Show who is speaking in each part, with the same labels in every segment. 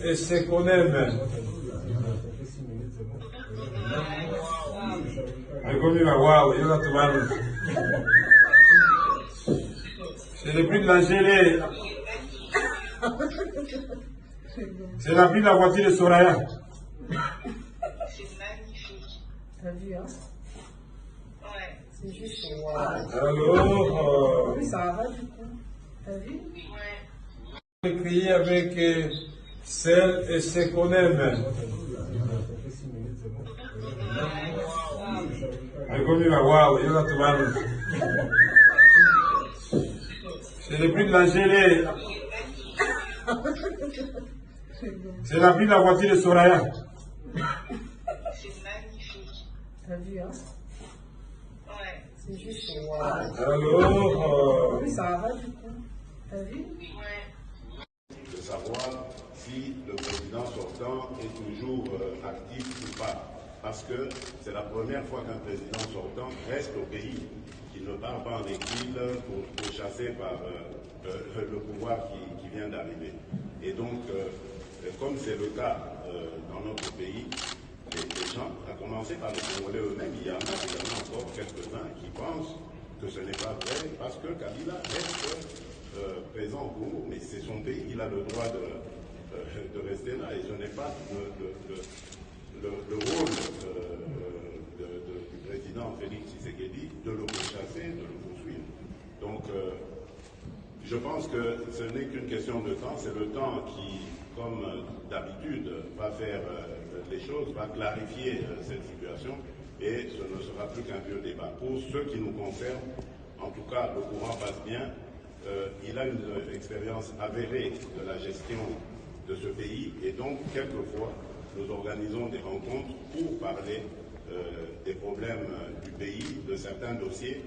Speaker 1: et se connaît même. C'est le prix de la gelée. C'est la prix de la voiture de Soraya.
Speaker 2: C'est magnifique.
Speaker 3: T'as vu, hein?
Speaker 2: Ouais.
Speaker 3: C'est juste.
Speaker 1: Alors,
Speaker 3: Oui, ça va du coup. T'as vu?
Speaker 2: Ouais.
Speaker 1: crier avec sel et se connaît même. C'est le prix de la gelée. C'est la prix de la voiture de Soraya.
Speaker 2: C'est magnifique.
Speaker 3: T'as vu, hein?
Speaker 2: Ouais.
Speaker 3: C'est juste.
Speaker 1: Alors,
Speaker 3: Oui, ça va du coup. T'as vu?
Speaker 2: Ouais.
Speaker 4: De savoir si le président sortant est toujours actif ou pas. Parce que c'est la première fois qu'un président sortant reste au pays, qu'il ne part pas en exil pour chasser par le pouvoir qui vient d'arriver. Et donc, comme c'est le cas dans notre pays, les gens, à commencer par les Congolais eux-mêmes, il y en a évidemment encore quelques-uns qui pensent que ce n'est pas vrai parce que Kabila reste présent au Congo, mais c'est son pays, il a le droit de rester là et ce n'est pas le rôle du président Félix Tshisekedi de le pourchasser, de le poursuivre. Donc, je pense que ce n'est qu'une question de temps, c'est le temps qui, comme d'habitude, va faire les choses, va clarifier cette situation et ce ne sera plus qu'un vieux débat. Pour ceux qui nous concernent, en tout cas, le courant passe bien. Il a une expérience avérée de la gestion de ce pays et donc, quelquefois, nous organisons des rencontres pour parler des problèmes du pays, de certains dossiers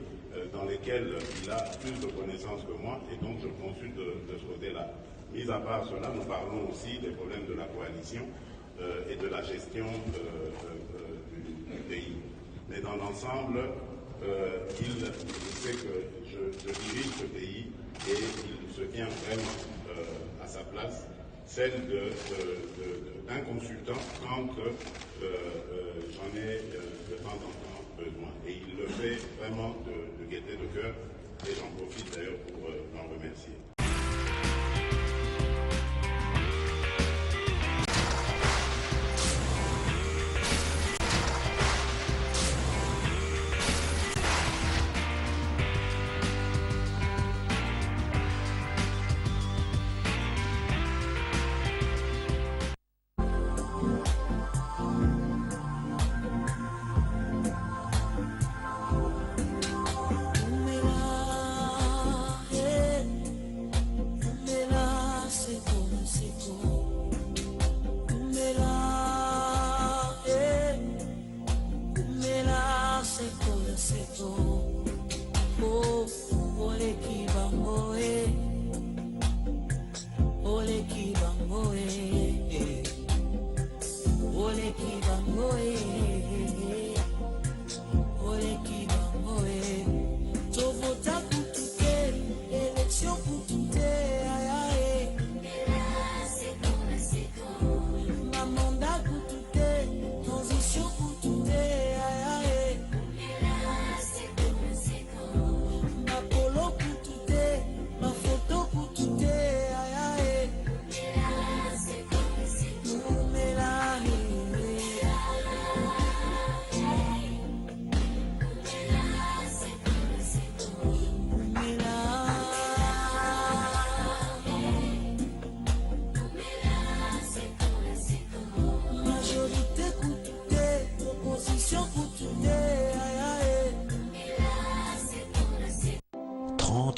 Speaker 4: dans lesquels il a plus de connaissances que moi et donc je consulte de ce côté-là. Mis à part cela, nous parlons aussi des problèmes de la coalition et de la gestion du pays. Mais dans l'ensemble, il sait que je dirige ce pays et il se tient vraiment à sa place, celle d'un consultant quand j'en ai de temps en temps besoin. Et il le fait vraiment de gaieté de cœur et j'en profite d'ailleurs pour l'en remercier.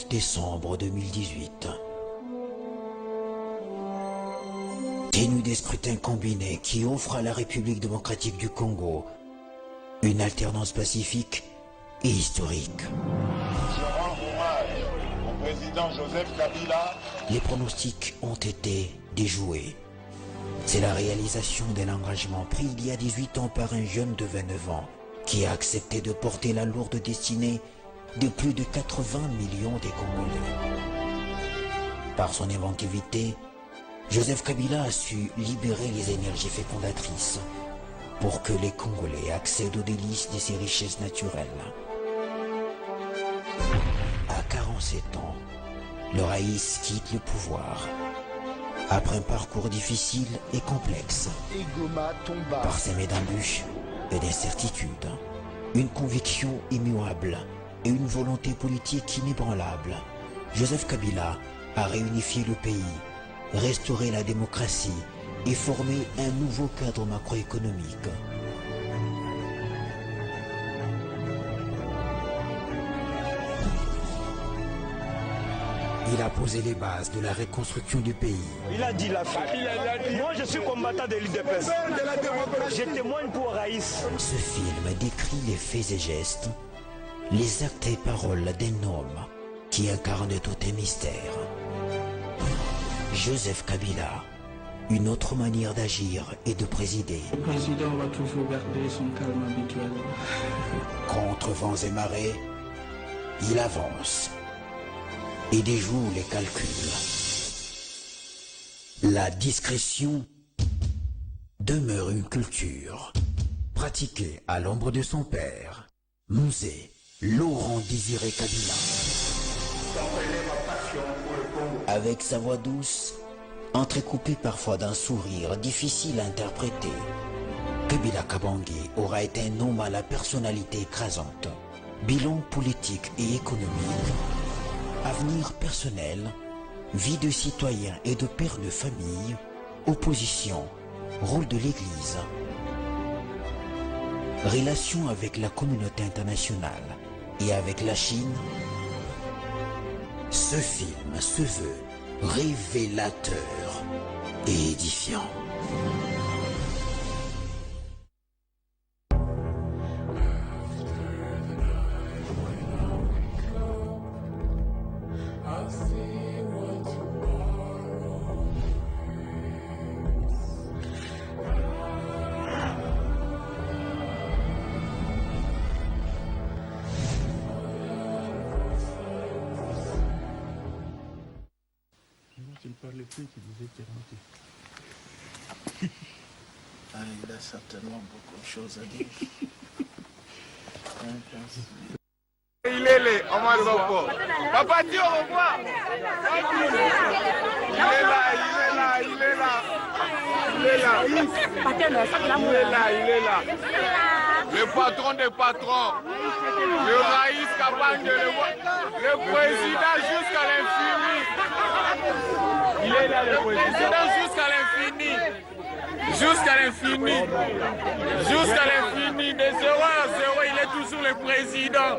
Speaker 5: Décembre 2018. Tenue des scrutins combinés qui offrent à la République démocratique du Congo une alternance pacifique et historique.
Speaker 4: Je rends hommage au président Joseph Kabila.
Speaker 5: Les pronostics ont été déjoués. C'est la réalisation d'un engagement pris il y a 18 ans par un jeune de 29 ans qui a accepté de porter la lourde destinée de plus de 80 millions de Congolais. Par son inventivité, Joseph Kabila a su libérer les énergies fécondatrices pour que les Congolais accèdent aux délices de ces richesses naturelles. À 47 ans, le Raïs quitte le pouvoir. Après un parcours difficile et complexe, parsemé d'embûches et d'incertitudes, une conviction immuable et une volonté politique inébranlable, Joseph Kabila a réunifié le pays, restauré la démocratie et formé un nouveau cadre macroéconomique. Il a posé les bases de la reconstruction du pays.
Speaker 6: Il a dit la fin. Moi, je suis combattant de l'UDPS. Je témoigne pour Raïs.
Speaker 5: Ce film décrit les faits et gestes, les actes et paroles d'un homme qui incarne tout un mystère. Joseph Kabila, une autre manière d'agir et de présider.
Speaker 7: Le président va toujours garder son calme habituel.
Speaker 5: Contre vents et marées, il avance et déjoue les calculs. La discrétion demeure une culture pratiquée à l'ombre de son père, Musée Laurent Désiré Kabila. Avec sa voix douce, entrecoupée parfois d'un sourire difficile à interpréter, Kabila Kabange aura été un homme à la personnalité écrasante. Bilan politique et économique, avenir personnel, vie de citoyen et de père de famille, opposition, rôle de l'Église, relation avec la communauté internationale et avec la Chine. Ce film se veut révélateur et édifiant.
Speaker 7: Tu ne parlais plus, tu disais qu'il rentre. Il a certainement beaucoup de choses à dire.
Speaker 1: Il est là, Omar Soko. Papa, dis au revoir. Il est là. Le patron des patrons. Le Raïs Kabange, le président jusqu'à l'infini. Il est là, le président jusqu'à l'infini. Jusqu'à l'infini. Jusqu'à l'infini. De 0 à 0, il est toujours le président.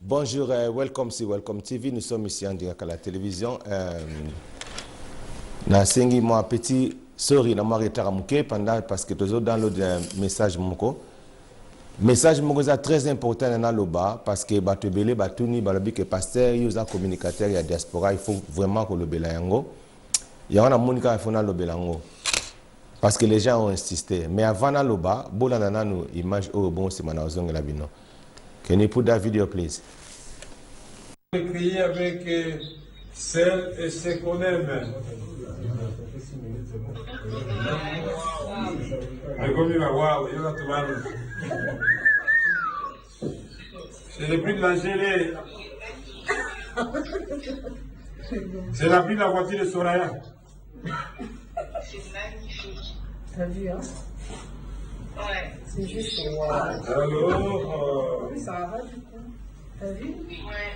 Speaker 8: Bonjour, welcome sur Welcome TV. Nous sommes ici en direct à la télévision. Nasengi moi petit sorry na moi retard pendant parce que toujours dans le message moko. Message moko est très important dans le bas parce que batubele batuni balabi que pasteur yuza communicateur ya diaspora il faut vraiment que le belayango. Il y a un monika il faut na le belango. Parce que les gens ont insisté. Mais avant na le bas, bola na nous image au bon c'est manazong la bino. Can you put that video, please?
Speaker 1: Crier avec celles et ceux qu'on aime. C'est le prix de la gelée. C'est la prix de la voiture de Soraya.
Speaker 2: C'est magnifique.
Speaker 3: T'as vu, hein?
Speaker 2: Ouais.
Speaker 3: C'est juste.
Speaker 1: Alors,
Speaker 3: Ça va du coup. T'as vu?
Speaker 2: Ouais.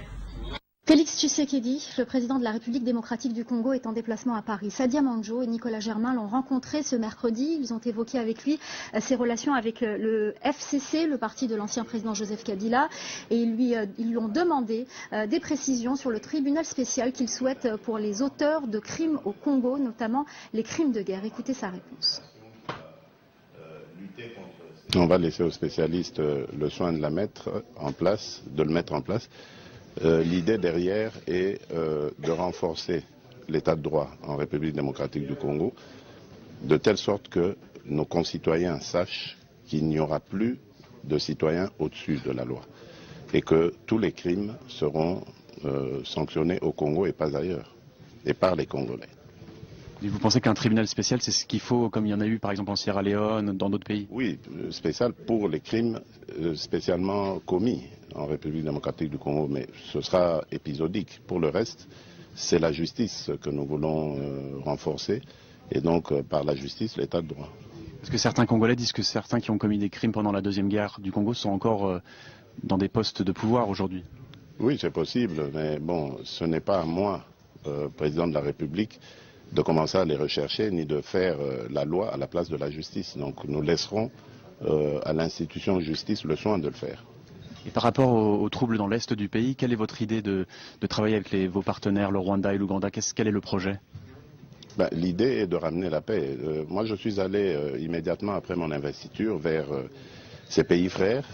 Speaker 9: Félix Tshisekedi, le président de la République démocratique du Congo, est en déplacement à Paris. Sadia Mandjo et Nicolas Germain l'ont rencontré ce mercredi. Ils ont évoqué avec lui ses relations avec le FCC, le parti de l'ancien président Joseph Kabila, et ils lui ont demandé des précisions sur le tribunal spécial qu'il souhaite pour les auteurs de crimes au Congo, notamment les crimes de guerre. Écoutez sa réponse.
Speaker 4: On va laisser aux spécialistes le soin de le mettre en place. L'idée derrière est de renforcer l'état de droit en République démocratique du Congo, de telle sorte que nos concitoyens sachent qu'il n'y aura plus de citoyens au-dessus de la loi et que tous les crimes seront sanctionnés au Congo et pas ailleurs, et par les Congolais.
Speaker 10: Et vous pensez qu'un tribunal spécial, c'est ce qu'il faut, comme il y en a eu par exemple en Sierra Leone, dans d'autres pays?
Speaker 4: Oui, spécial pour les crimes spécialement commis en République démocratique du Congo, mais ce sera épisodique. Pour le reste, c'est la justice que nous voulons renforcer, et donc par la justice, l'état de droit.
Speaker 10: Parce que certains Congolais disent que certains qui ont commis des crimes pendant la Deuxième Guerre du Congo sont encore dans des postes de pouvoir aujourd'hui.
Speaker 4: Oui, c'est possible, mais bon, ce n'est pas à moi, président de la République, de commencer à les rechercher, ni de faire la loi à la place de la justice. Donc nous laisserons à l'institution justice le soin de le faire.
Speaker 10: Et par rapport aux troubles dans l'Est du pays, quelle est votre idée de travailler avec vos partenaires, le Rwanda et l'Ouganda? Quel est le projet?
Speaker 4: L'idée est de ramener la paix. Moi, je suis allé immédiatement après mon investiture vers ces pays frères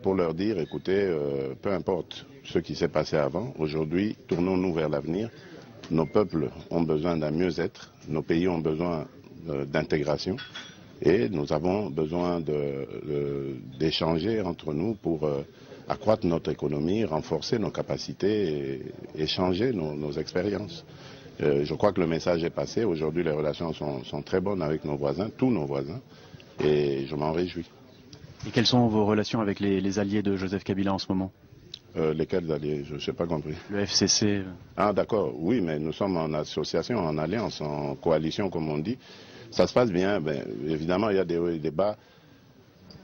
Speaker 4: pour leur dire, écoutez, peu importe ce qui s'est passé avant, aujourd'hui, tournons-nous vers l'avenir. Nos peuples ont besoin d'un mieux-être, nos pays ont besoin d'intégration et nous avons besoin d'échanger entre nous pour accroître notre économie, renforcer nos capacités et échanger nos expériences. Je crois que le message est passé. Aujourd'hui, les relations sont très bonnes avec nos voisins, tous nos voisins, et je m'en réjouis.
Speaker 10: Et quelles sont vos relations avec les alliés de Joseph Kabila en ce moment?
Speaker 4: Lesquels alliés? Je ne sais pas compris.
Speaker 10: Le FCC.
Speaker 4: Ah d'accord, oui, mais nous sommes en association, en alliance, en coalition comme on dit. Ça se passe bien, évidemment il y a des hauts et des bas.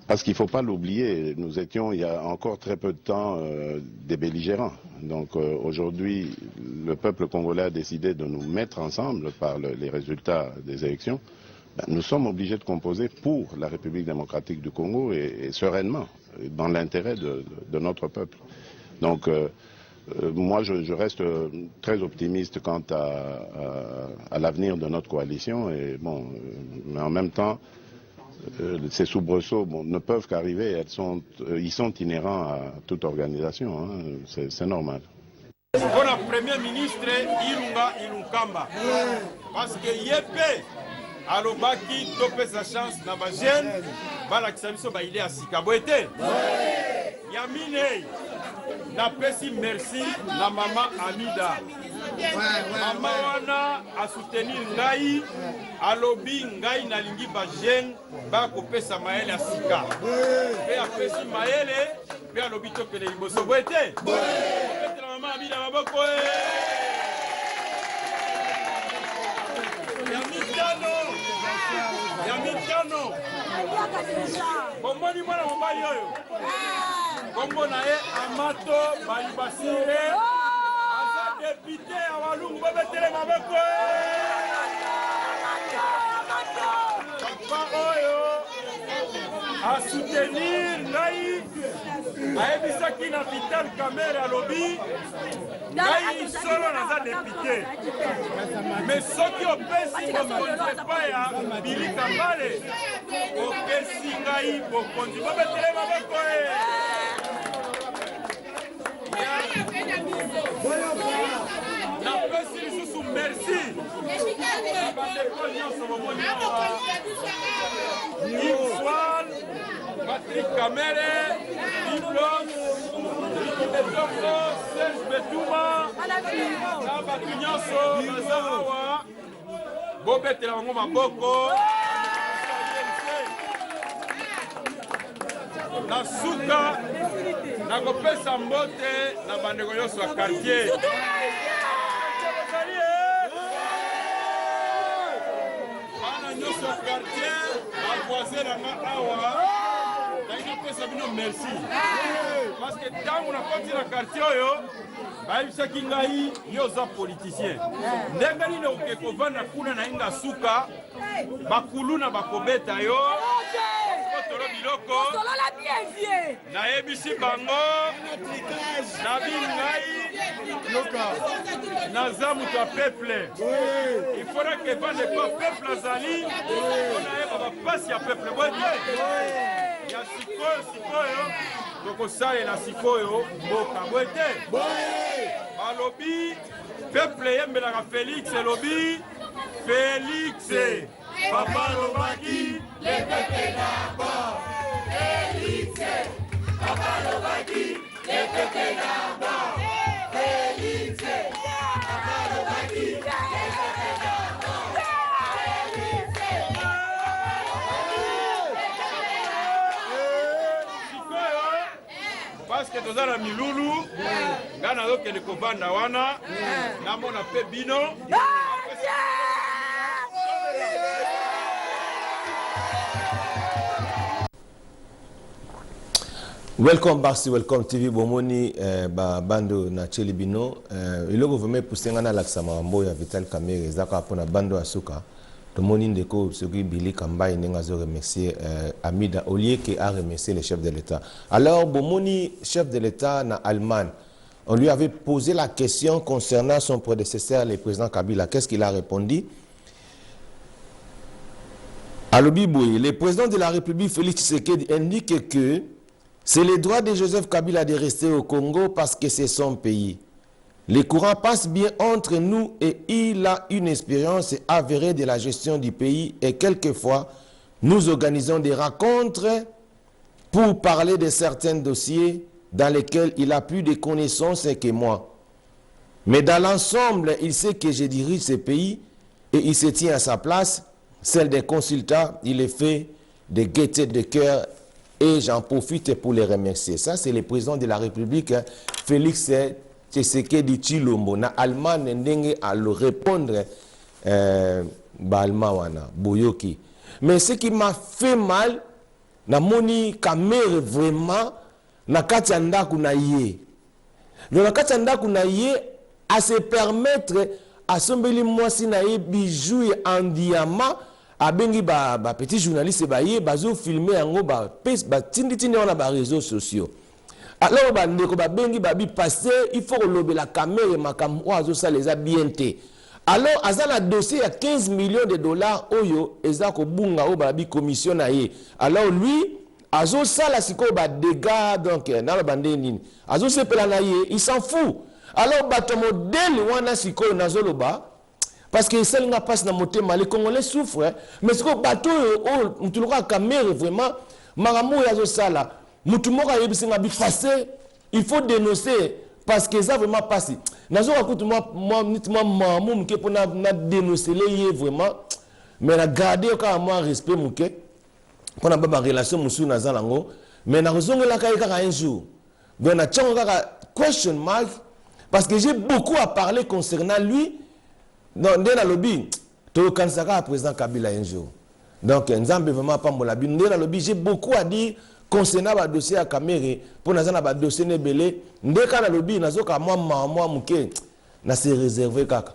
Speaker 4: Parce qu'il ne faut pas l'oublier, nous étions il y a encore très peu de temps des belligérants. Donc aujourd'hui, le peuple congolais a décidé de nous mettre ensemble par les résultats des élections. Nous sommes obligés de composer pour la République démocratique du Congo et sereinement, dans l'intérêt de notre peuple. Donc moi je reste très optimiste quant à l'avenir de notre coalition, et bon, mais en même temps, ces soubresauts ne peuvent qu'arriver, ils sont inhérents à toute organisation, hein, c'est normal.
Speaker 1: Pour la Premier ministre Ilunga Ilunkamba, parce que Yepé alobaki topé sa chance na ba jeune balakisa biso ba ile asika boete Yamine na pesi merci na mama Amida. Mama wana a soutenir ngai alobi ngai na lingi ba jeune ba kopesa maele asika pe apesi maele pe alobi tokele liboso boete la mama Amida maboko Yamitano bomboni mwana mobali oyo kombo na ye Amato Balibasire aza depute ya Walungu bobetele maboko papa oyo asoutenir ngai ayebisaki na Vital Kamerhe alobi ngai solo naza depute mais soki opesi bokonzi epai ya Billy Kambale opesi ngai bokonzi bobetele maboko napesi lisusu merci na bandeko nyonso bomoni awa Ipswal Patrick Kamerhe Biblos Betoko Serge Betuma na bato nyonso baza awa bobetela bango maboko na suka nakopesa mbote na bandeko nyonso ya quartier bana nyonso ya quartier bavoisin nanga awa nainapesa bino merci parce que ntango nakoti na quartier oyo bayebisaki ngai yo oza politicien ndenge nini okoki kovanda kuna na inga suka bakuluna bakobeta yo tolo biloko nayebisi bango nabi ngai naza moto ya peuple il faudra que vande pas peuple azali nayeba bapasi ya peuple bote ya sikoyo tokosalela sikoyo mboka bote balobi peuple yembelaka Félix elobi Félix papa lobaki le peuple d'abord Félix papa lobaki le peuple d'abord Félix papa lobaki le peuple d'abord que toza na milulu nga nazokende kovanda wana namona mpe bino.
Speaker 8: Welcome Barsi, welcome TV Bomoni bando na Chelibino. Iloko vome pousenga na laksama mambo ya Vital Kamerhe zaka pona bando asuka. Tomoni ndeko soki Billy Kambai nenga zo remercier Amida Olié qui a remercié le chef de l'État. Alors Bomoni, chef de l'État na Allemagne, on lui avait posé la question concernant son prédécesseur, le président Kabila. Qu'est-ce qu'il a répondu? Alobiboui, le président de la République Félix Tshisekedi indique que c'est le droit de Joseph Kabila de rester au Congo parce que c'est son pays. Les courants passent bien entre nous et il a une expérience avérée de la gestion du pays et quelquefois nous organisons des rencontres pour parler de certains dossiers dans lesquels il a plus de connaissances que moi. Mais dans l'ensemble, il sait que je dirige ce pays et il se tient à sa place, celle des consultants, il est fait de gaieté de cœur et j'en profite pour les remercier. Ça, c'est le président de la République, Félix Tshisekedi Tshilombo. Na Allemagne, ndenge à le répondre, Balmawana, Boyoki. Mais ce qui m'a fait mal, na moni Kamerhe vraiment, na katianda kunaye. Donc na katianda kunaye, à se permettre à sombeli mwasi naye bijoux en diamant. Abengi ba petit journaliste baye bazo filmer yango ba tindi wana ba réseaux sociaux. Alors ba ndeko ba bengi ba bi passer il faut lober la caméra makambo azo ça les a bien té. Alors azana dossier à 15 millions de dollars oyo ezako bunga o ba bi commission na ye. Alors lui azo ça la siko ba dégâts donc na ba bande nini. Azo se pela na ye, il s'en fout. Alors ba to modèle wana siko na zoloba parce que ça n'a pas na motema, les Congolais souffrent, mais ce que bateau tu le Kamerhe vraiment maramou yazo sala, mutumora yebisinga bi passer, il faut dénoncer parce que ça vraiment passé. Nazo raconte moi mamou mke pour na dénoncer les vraiment mais na garder quand moi respect mke pour na ba relation musu na zalango mais na rezongela ka un jour. Donc na tchonga question mark parce que j'ai beaucoup à parler concernant lui. Donc, dans le lobby, tu as le président Kabila un jour. Donc, Nzambe vraiment pas mon lobby. Dans le lobby, j'ai beaucoup à dire concernant le dossier à Kamerhe pour nous avoir le dossier Nebele. Dans le lobby, nous avons moi, na se réservé kaka.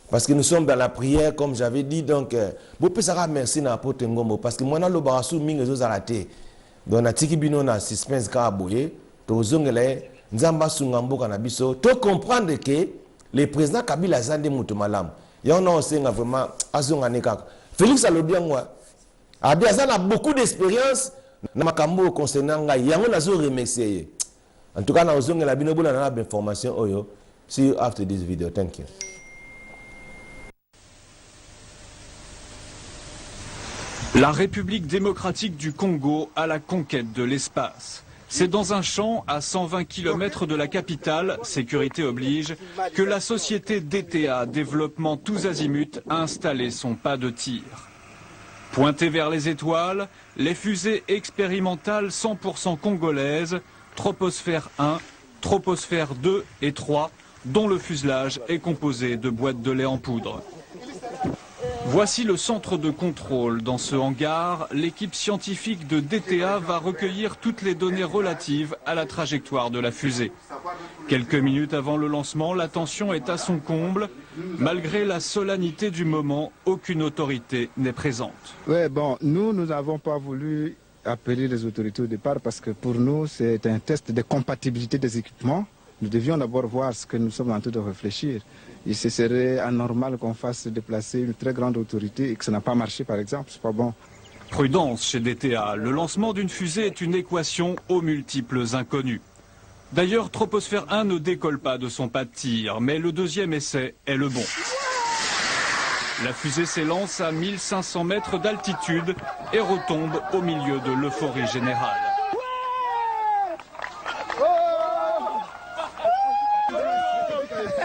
Speaker 8: Parce que nous sommes dans la prière, comme j'avais dit. Donc, vous pouvez savoir merci na pote ngombo parce que moi na le barasu mingi zo zalate. Donc, na tiki bino na suspense ka aboye, to zongele Nzamba sungambo kana biso. To comprendre que le président Kabila Zande Moutomalam, il y a vraiment Félix Alobiangwa, a beaucoup d'expérience dans Makambo concernant il y a remercié. En tout cas, nous avons la information see you after this video. Thank you.
Speaker 11: La République démocratique du Congo à la conquête de l'espace. C'est dans un champ à 120 km de la capitale, sécurité oblige, que la société DTA, développement tous azimuts, a installé son pas de tir. Pointées vers les étoiles, les fusées expérimentales 100% congolaises, Troposphère 1, Troposphère 2 et 3, dont le fuselage est composé de boîtes de lait en poudre. Voici le centre de contrôle. Dans ce hangar, l'équipe scientifique de DTA va recueillir toutes les données relatives à la trajectoire de la fusée. Quelques minutes avant le lancement, la tension est à son comble. Malgré la solennité du moment, aucune autorité n'est présente.
Speaker 12: Oui, bon, nous n'avons pas voulu appeler les autorités au départ parce que pour nous, c'est un test de compatibilité des équipements. Nous devions d'abord voir ce que nous sommes en train de réfléchir. Et ce serait anormal qu'on fasse déplacer une très grande autorité et que ça n'a pas marché, par exemple. C'est pas bon.
Speaker 11: Prudence chez DTA. Le lancement d'une fusée est une équation aux multiples inconnus. D'ailleurs, Troposphère 1 ne décolle pas de son pas de tir, mais le deuxième essai est le bon. La fusée s'élance à 1500 mètres d'altitude et retombe au milieu de l'euphorie générale.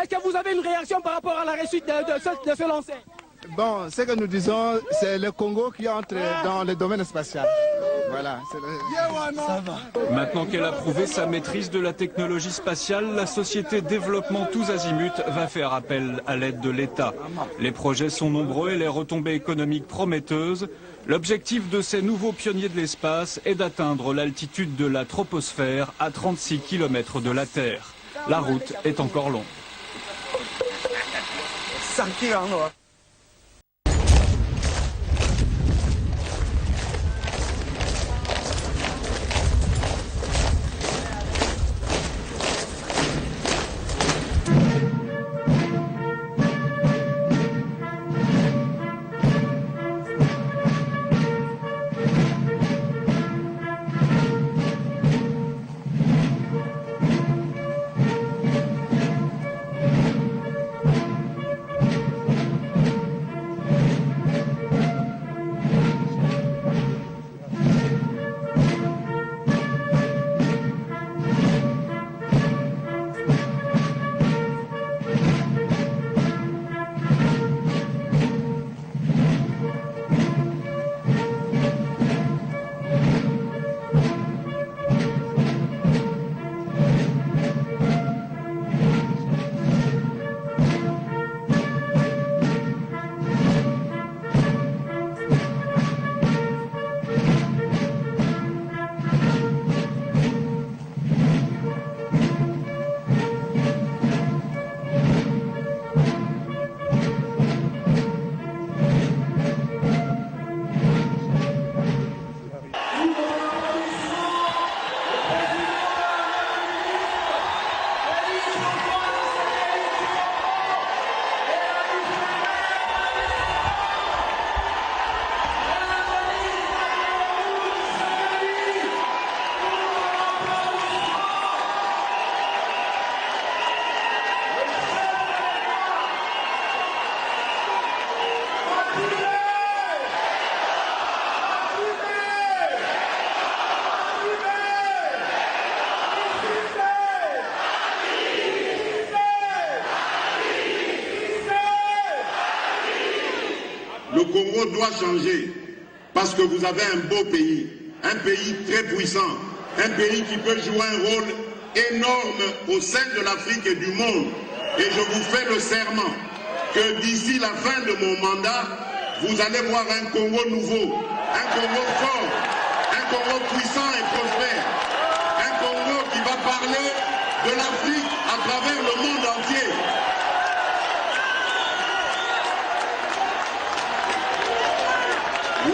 Speaker 13: Est-ce que vous avez une réaction par rapport à la réussite de ce lancer?
Speaker 12: Bon, ce que nous disons, c'est le Congo qui entre dans le domaine spatial. Voilà.
Speaker 11: Ça va. Maintenant qu'elle a prouvé sa maîtrise de la technologie spatiale, la société Développement Tous Azimuts va faire appel à l'aide de l'État. Les projets sont nombreux et les retombées économiques prometteuses. L'objectif de ces nouveaux pionniers de l'espace est d'atteindre l'altitude de la troposphère à 36 km de la Terre. La route est encore longue.
Speaker 4: Le Congo doit changer parce que vous avez un beau pays, un pays très puissant, un pays qui peut jouer un rôle énorme au sein de l'Afrique et du monde. Et je vous fais le serment que d'ici la fin de mon mandat, vous allez voir un Congo nouveau, un Congo fort, un Congo puissant et prospère, un Congo qui va parler de l'Afrique à travers le monde entier.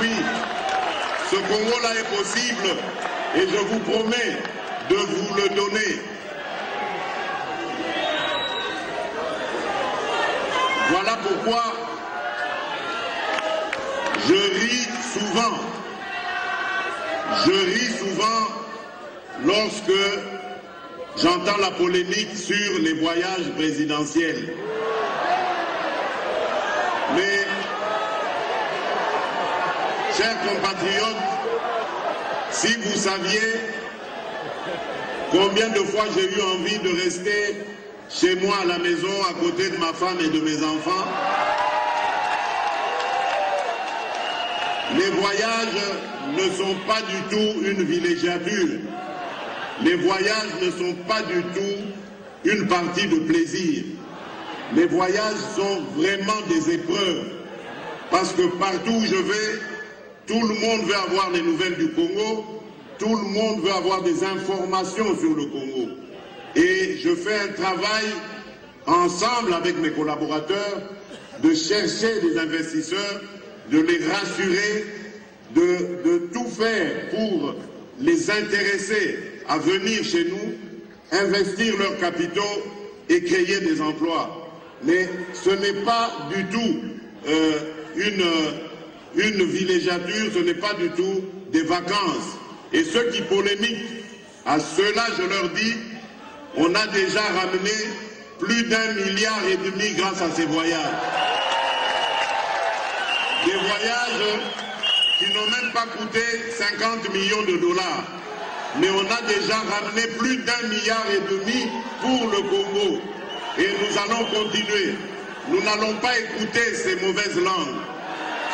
Speaker 4: Oui, ce Congo-là est possible et je vous promets de vous le donner. Voilà pourquoi je ris souvent. Je ris souvent lorsque j'entends la polémique sur les voyages présidentiels. Mais chers compatriotes, si vous saviez combien de fois j'ai eu envie de rester chez moi à la maison, à côté de ma femme et de mes enfants, les voyages ne sont pas du tout une villégiature. Les voyages ne sont pas du tout une partie de plaisir. Les voyages sont vraiment des épreuves. Parce que partout où je vais, tout le monde veut avoir des nouvelles du Congo, tout le monde veut avoir des informations sur le Congo. Et je fais un travail ensemble avec mes collaborateurs de chercher des investisseurs, de les rassurer, de tout faire pour les intéresser à venir chez nous, investir leurs capitaux et créer des emplois. Mais ce n'est pas du tout une villégiature, ce n'est pas du tout des vacances. Et ceux qui polémiquent, à ceux-là je leur dis, on a déjà ramené plus d'1,5 milliard grâce à ces voyages. Des voyages qui n'ont même pas coûté 50 millions de dollars. Mais on a déjà ramené plus d'1,5 milliard pour le Congo. Et nous allons continuer. Nous n'allons pas écouter ces mauvaises langues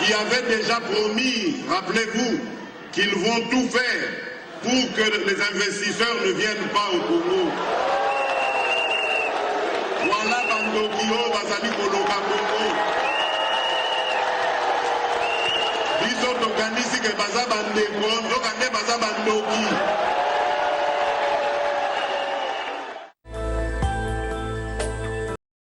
Speaker 4: qui avaient déjà promis, rappelez-vous, qu'ils vont tout faire pour que les investisseurs ne viennent pas au Congo. Voilà Bandokio, Bazali Koloka Congo. Ils ont organisé que Baza Bandeko, donc Baza Bandoki.